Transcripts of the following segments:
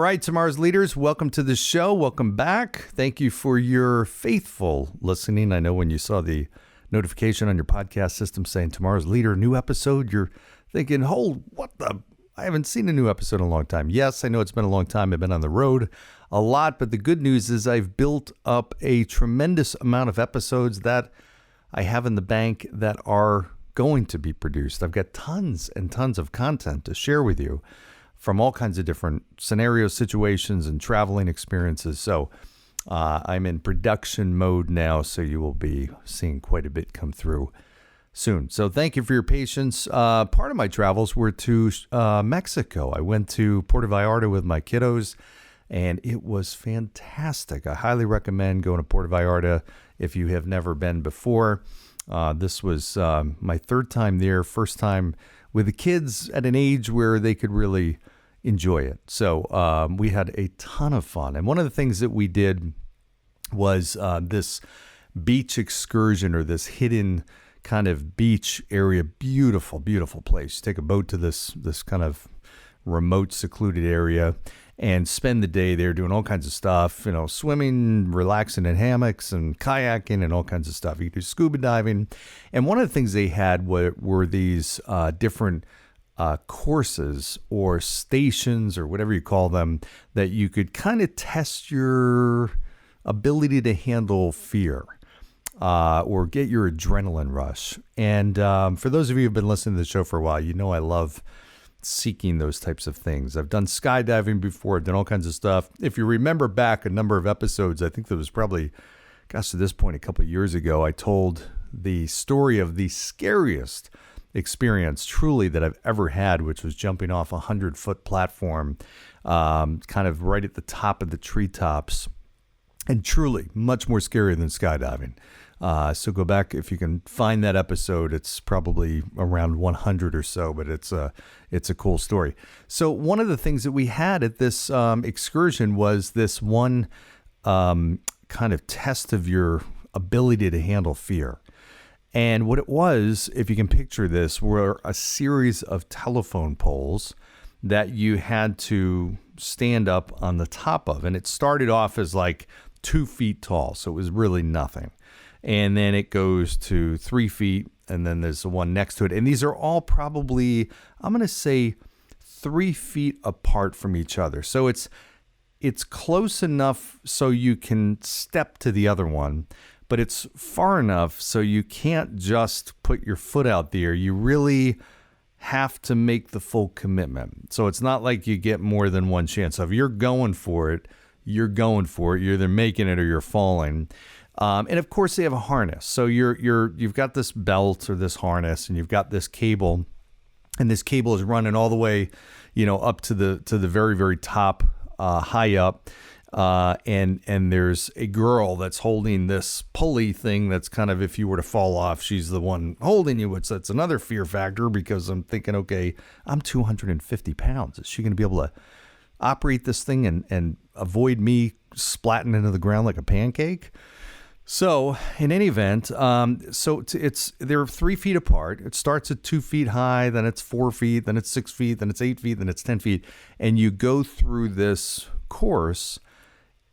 right, tomorrow's leaders, welcome to the show. Welcome back. Thank you for your faithful listening. I know when you saw the notification on your podcast system saying tomorrow's leader, new episode, you're thinking, I haven't seen a new episode in a long time. Yes, I know it's been a long time. I've been on the road a lot, but the good news is I've built up a tremendous amount of episodes that I have in the bank that are going to be produced. I've got tons and tons of content to share with you from all kinds of different scenarios, situations, and traveling experiences. So I'm in production mode now, so you will be seeing quite a bit come through soon. So thank you for your patience. Part of my travels were to Mexico. I went to Puerto Vallarta with my kiddos, and it was fantastic. I highly recommend going to Puerto Vallarta if you have never been before. This was my third time there, first time with the kids at an age where they could really enjoy it. So we had a ton of fun. And one of the things that we did was this beach excursion, or this hidden kind of beach area. Beautiful, beautiful place. Take a boat to this kind of remote, secluded area and spend the day there doing all kinds of stuff, swimming, relaxing in hammocks and kayaking and all kinds of stuff. You could do scuba diving. And one of the things they had were these different courses or stations or whatever you call them that you could kind of test your ability to handle fear or get your adrenaline rush. And for those of you who've been listening to the show for a while, I love seeking those types of things. I've done skydiving before. I've done all kinds of stuff. If you remember back a number of episodes, I think there was probably, to this point, a couple of years ago, I told the story of the scariest experience truly that I've ever had, which was jumping off a 100-foot platform, kind of right at the top of the treetops, and truly much more scary than skydiving. So go back if you can find that episode. It's probably around 100 or so, but it's a cool story. So one of the things that we had at this excursion was this one kind of test of your ability to handle fear. And what it was, if you can picture this, were a series of telephone poles that you had to stand up on the top of. And it started off as like 2 feet tall, so it was really nothing. And then it goes to 3 feet, and then there's the one next to it. And these are all probably, I'm going to say, 3 feet apart from each other. So it's close enough so you can step to the other one, but it's far enough so you can't just put your foot out there. You really have to make the full commitment. So it's not like you get more than one chance. So if you're going for it, you're going for it. You're either making it or you're falling. And of course they have a harness. So you've got this belt or this harness, and you've got this cable, and this cable is running all the way, up to the very, very top, high up. And there's a girl that's holding this pulley thing that's kind of, if you were to fall off, she's the one holding you, which that's another fear factor, because I'm thinking, okay, I'm 250 pounds. Is she going to be able to operate this thing and avoid me splatting into the ground like a pancake? So in any event, they're 3 feet apart. It starts at 2 feet high, then it's 4 feet, then it's 6 feet, then it's 8 feet, then it's 10 feet. And you go through this course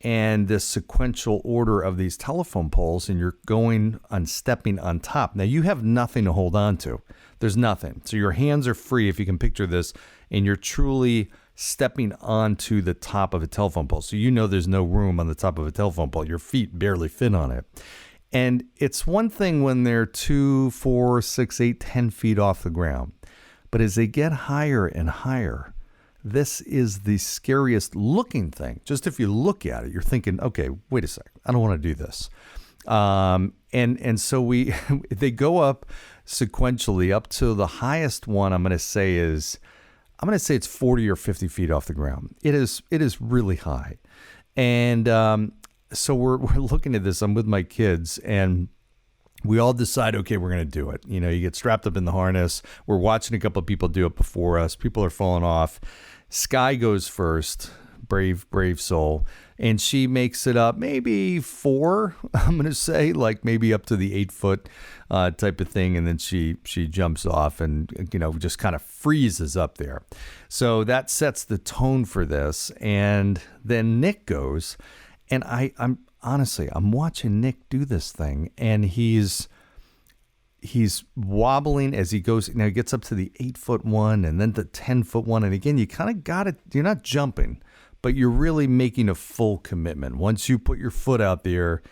and this sequential order of these telephone poles, and you're going on stepping on top. Now you have nothing to hold on to. There's nothing. So your hands are free, if you can picture this, and you're truly stepping onto the top of a telephone pole. So there's no room on the top of a telephone pole. Your feet barely fit on it. And it's one thing when they're 2, 4, 6, 8, 10 feet off the ground. But as they get higher and higher, this is the scariest looking thing. Just if you look at it, you're thinking, okay, wait a sec, I don't want to do this. And so they go up sequentially up to the highest one. I'm going to say it's 40 or 50 feet off the ground. It is really high. And so we're looking at this. I'm with my kids, and we all decide, okay, we're going to do it. You get strapped up in the harness. We're watching a couple of people do it before us. People are falling off. Sky goes first, brave soul. And she makes it up maybe 4, I'm going to say, like maybe up to the 8-foot type of thing. And then she jumps off and, just kind of freezes up there. So that sets the tone for this. And then Nick goes, and I'm honestly, I'm watching Nick do this thing, and he's wobbling as he goes. Now he gets up to the 8-foot one and then the 10-foot one. And again, you kind of got it. You're not jumping, but you're really making a full commitment. Once you put your foot out there,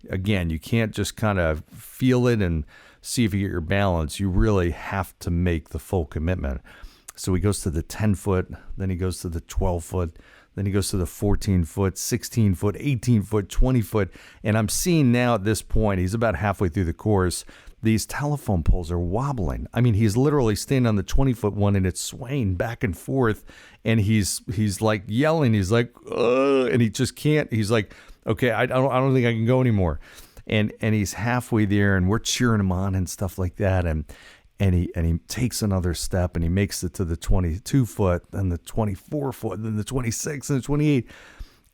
again, you can't just kind of feel it and see if you get your balance. You really have to make the full commitment. So he goes to the 10-foot, then he goes to the 12-foot, then he goes to the 14-foot, 16-foot, 18-foot, 20-foot. And I'm seeing now at this point, he's about halfway through the course, these telephone poles are wobbling. I mean, he's literally standing on the 20-foot one and it's swaying back and forth. And he's like yelling. He's like, ugh, and he just can't. He's like, okay, I don't think I can go anymore. And he's halfway there, and we're cheering him on and stuff like that. And he takes another step, and he makes it to the 22-foot, then the 24-foot, then the 26 and the 28.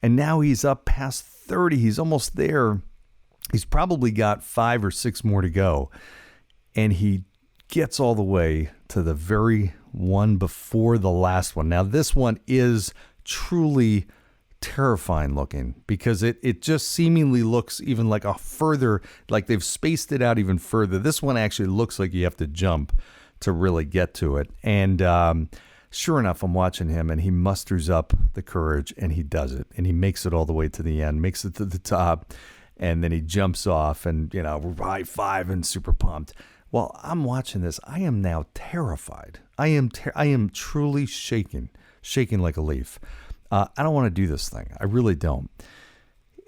And now he's up past 30. He's almost there. He's probably got 5 or 6 more to go. And he gets all the way to the very one before the last one. Now, this one is truly terrifying looking, because it just seemingly looks even like a further, like they've spaced it out even further. This one actually looks like you have to jump to really get to it. And sure enough, I'm watching him, and he musters up the courage, and he does it. And he makes it all the way to the end, makes it to the top. And then he jumps off, and, we're high five and super pumped. Well, I'm watching this. I am now terrified. I am truly shaking like a leaf. I don't want to do this thing. I really don't.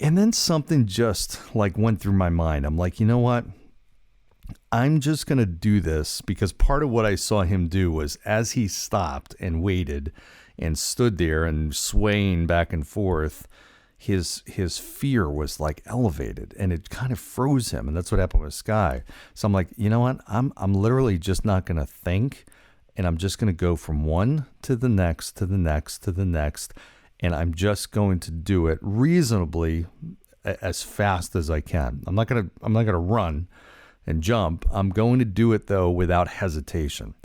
And then something just like went through my mind. I'm like, you know what? I'm just going to do this, because part of what I saw him do was, as he stopped and waited and stood there and swaying back and forth, his fear was like elevated, and it kind of froze him. And that's what happened with Sky. So I'm like, you know what? I'm literally just not going to think, and I'm just going to go from one to the next, to the next, to the next. And I'm just going to do it reasonably as fast as I can. I'm not going to run and jump. I'm going to do it, though, without hesitation.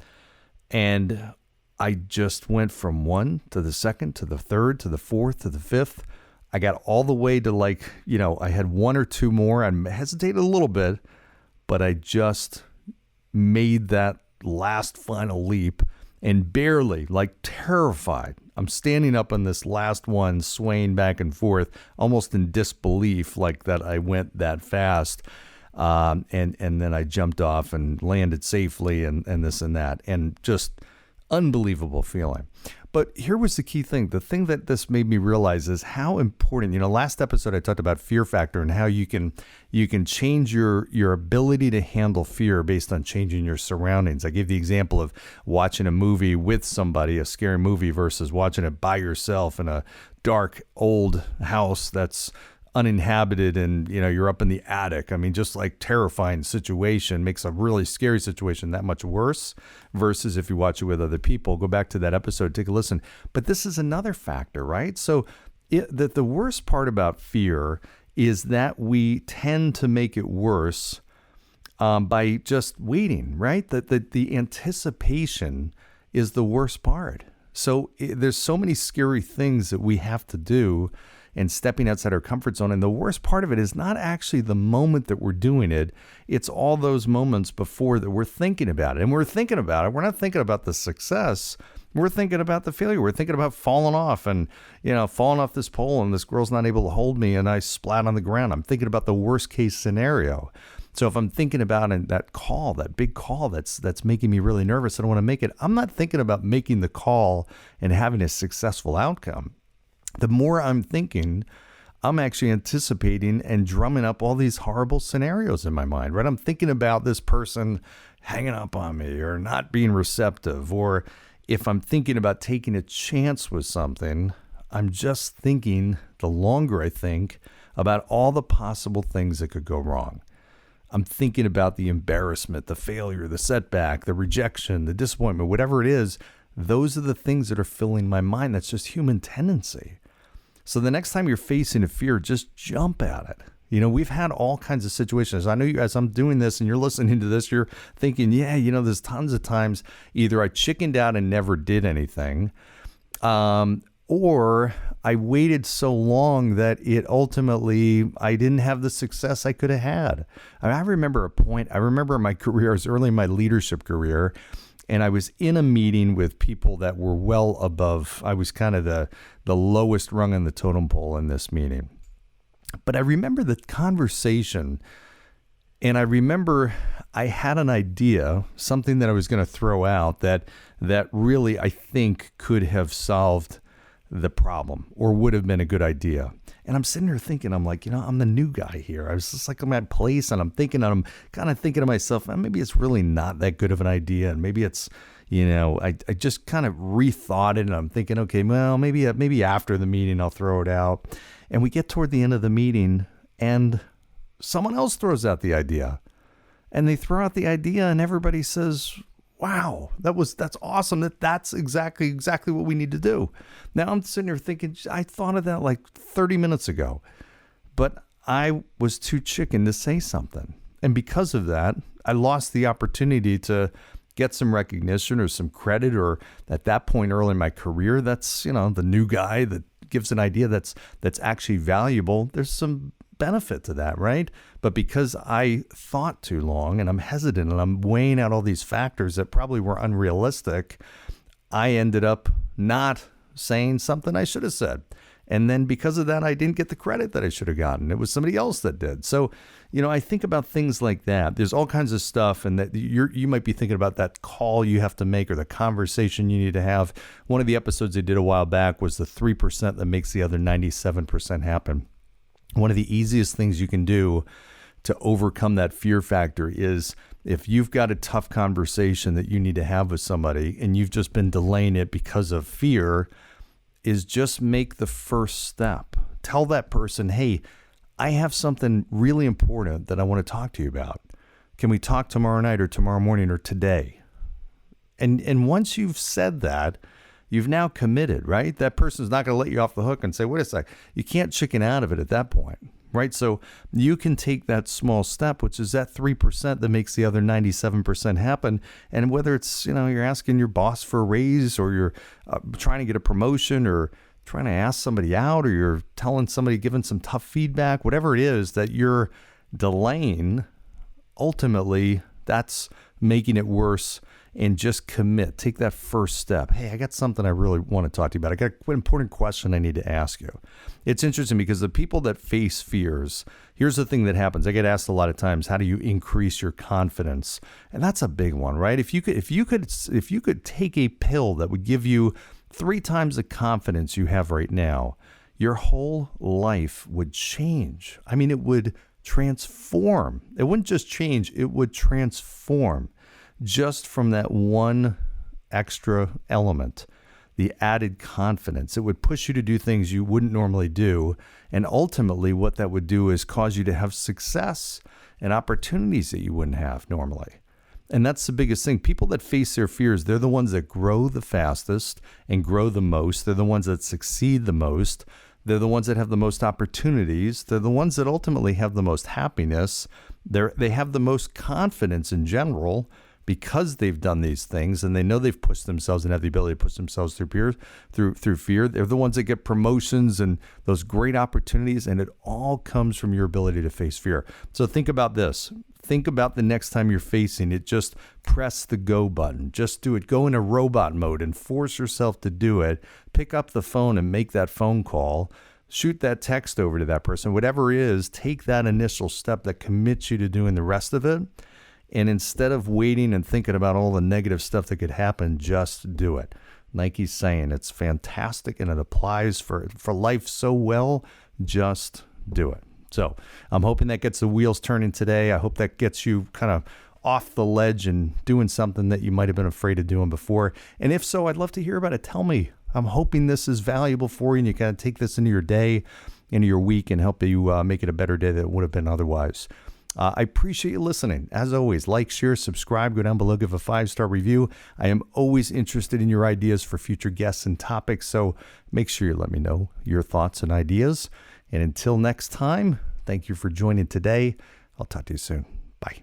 And I just went from one to the second, to the third, to the fourth, to the fifth. I got all the way to I had 1 or 2 more. I hesitated a little bit, but I just made that last final leap, and barely, terrified. I'm standing up on this last one, swaying back and forth, almost in disbelief, that I went that fast. And then I jumped off and landed safely, and this and that, and just unbelievable feeling. But here was the key thing. The thing that this made me realize is how important, last episode I talked about fear factor and how you can change your ability to handle fear based on changing your surroundings. I gave the example of watching a movie with somebody, a scary movie, versus watching it by yourself in a dark old house that's uninhabited, and you're up in the attic. I mean, just terrifying situation makes a really scary situation that much worse, versus if you watch it with other people. Go back to that episode, take a listen. But this is another factor, right? So that the worst part about fear is that we tend to make it worse by just waiting, right? That the anticipation is the worst part. So there's so many scary things that we have to do, and stepping outside our comfort zone. And the worst part of it is not actually the moment that we're doing it. It's all those moments before that we're thinking about it. And we're thinking about it. We're not thinking about the success. We're thinking about the failure. We're thinking about falling off and, falling off this pole, and this girl's not able to hold me, and I splat on the ground. I'm thinking about the worst case scenario. So if I'm thinking about that call, that big call that's making me really nervous, I don't want to make it. I'm not thinking about making the call and having a successful outcome. The more I'm thinking, I'm actually anticipating and drumming up all these horrible scenarios in my mind, right? I'm thinking about this person hanging up on me or not being receptive. Or if I'm thinking about taking a chance with something, I'm just thinking, the longer I think, about all the possible things that could go wrong. I'm thinking about the embarrassment, the failure, the setback, the rejection, the disappointment, whatever it is. Those are the things that are filling my mind. That's just human tendency. So the next time you're facing a fear, just jump at it. You know, we've had all kinds of situations. I know you guys, I'm doing this and you're listening to this, you're thinking, yeah, you know, there's tons of times either I chickened out and never did anything, or I waited so long that it ultimately, I didn't have the success I could have had. I remember a point, I remember in my career, I was early in my leadership career, and I was in a meeting with people that were well above, I was kind of the lowest rung on the totem pole in this meeting. But I remember the conversation, and I remember I had an idea, something that I was going to throw out that really I think could have solved the problem or would have been a good idea. And I'm sitting there thinking, I'm like, you know, I'm the new guy here. I was just like, I'm at place and I'm kind of thinking to myself, maybe it's really not that good of an idea. And maybe it's, you know, I just kind of rethought it and I'm thinking, okay, well, maybe after the meeting, I'll throw it out. And we get toward the end of the meeting and someone else throws out the idea and they throw out the idea and everybody says, wow, that's awesome. That's exactly what we need to do. Now I'm sitting here thinking, I thought of that like 30 minutes ago, but I was too chicken to say something. And because of that, I lost the opportunity to get some recognition or some credit, or at that point early in my career, that's, you know, the new guy that gives an idea that's actually valuable. There's some benefit to that, right? But because I thought too long and I'm hesitant and I'm weighing out all these factors that probably were unrealistic, I ended up not saying something I should have said. And then because of that, I didn't get the credit that I should have gotten. It was somebody else that did. So, you know, I think about things like that. There's all kinds of stuff, and that you might be thinking about that call you have to make or the conversation you need to have. One of the episodes I did a while back was the 3% that makes the other 97% happen. One of the easiest things you can do to overcome that fear factor is if you've got a tough conversation that you need to have with somebody and you've just been delaying it because of fear, is just make the first step. Tell that person, hey, I have something really important that I want to talk to you about. Can we talk tomorrow night or tomorrow morning or today? And once you've said that, you've now committed, right? That person's not going to let you off the hook and say, wait a sec. You can't chicken out of it at that point, right? So you can take that small step, which is that 3% that makes the other 97% happen. And whether it's, you know, you're asking your boss for a raise, or you're trying to get a promotion, or trying to ask somebody out, or you're telling somebody, giving some tough feedback, whatever it is that you're delaying, ultimately that's making it worse. And just commit. Take that first step. Hey, I got something I really want to talk to you about. I got an important question I need to ask you. It's interesting because the people that face fears, here's the thing that happens. I get asked a lot of times, how do you increase your confidence? And that's a big one, right? If you could take a pill that would give you 3 times the confidence you have right now, your whole life would change. I mean, it would transform. It wouldn't just change, it would transform. Just from that one extra element, the added confidence. It would push you to do things you wouldn't normally do. And ultimately, what that would do is cause you to have success and opportunities that you wouldn't have normally. And that's the biggest thing. People that face their fears, they're the ones that grow the fastest and grow the most. They're the ones that succeed the most. They're the ones that have the most opportunities. They're the ones that ultimately have the most happiness. They have the most confidence in general, because they've done these things and they know they've pushed themselves and have the ability to push themselves through fear. They're the ones that get promotions and those great opportunities, and it all comes from your ability to face fear. So think about this. Think about the next time you're facing it. Just press the go button. Just do it. Go in a robot mode and force yourself to do it. Pick up the phone and make that phone call. Shoot that text over to that person. Whatever it is, take that initial step that commits you to doing the rest of it. And instead of waiting and thinking about all the negative stuff that could happen, just do it. Nike's saying it's fantastic and it applies for life so well. Just do it. So I'm hoping that gets the wheels turning today. I hope that gets you kind of off the ledge and doing something that you might have been afraid of doing before. And if so, I'd love to hear about it. Tell me. I'm hoping this is valuable for you and you kind of take this into your day, into your week, and help you make it a better day than it would have been otherwise. I appreciate you listening. As always, like, share, subscribe, go down below, give a 5-star review. I am always interested in your ideas for future guests and topics, so make sure you let me know your thoughts and ideas. And until next time, thank you for joining today. I'll talk to you soon. Bye.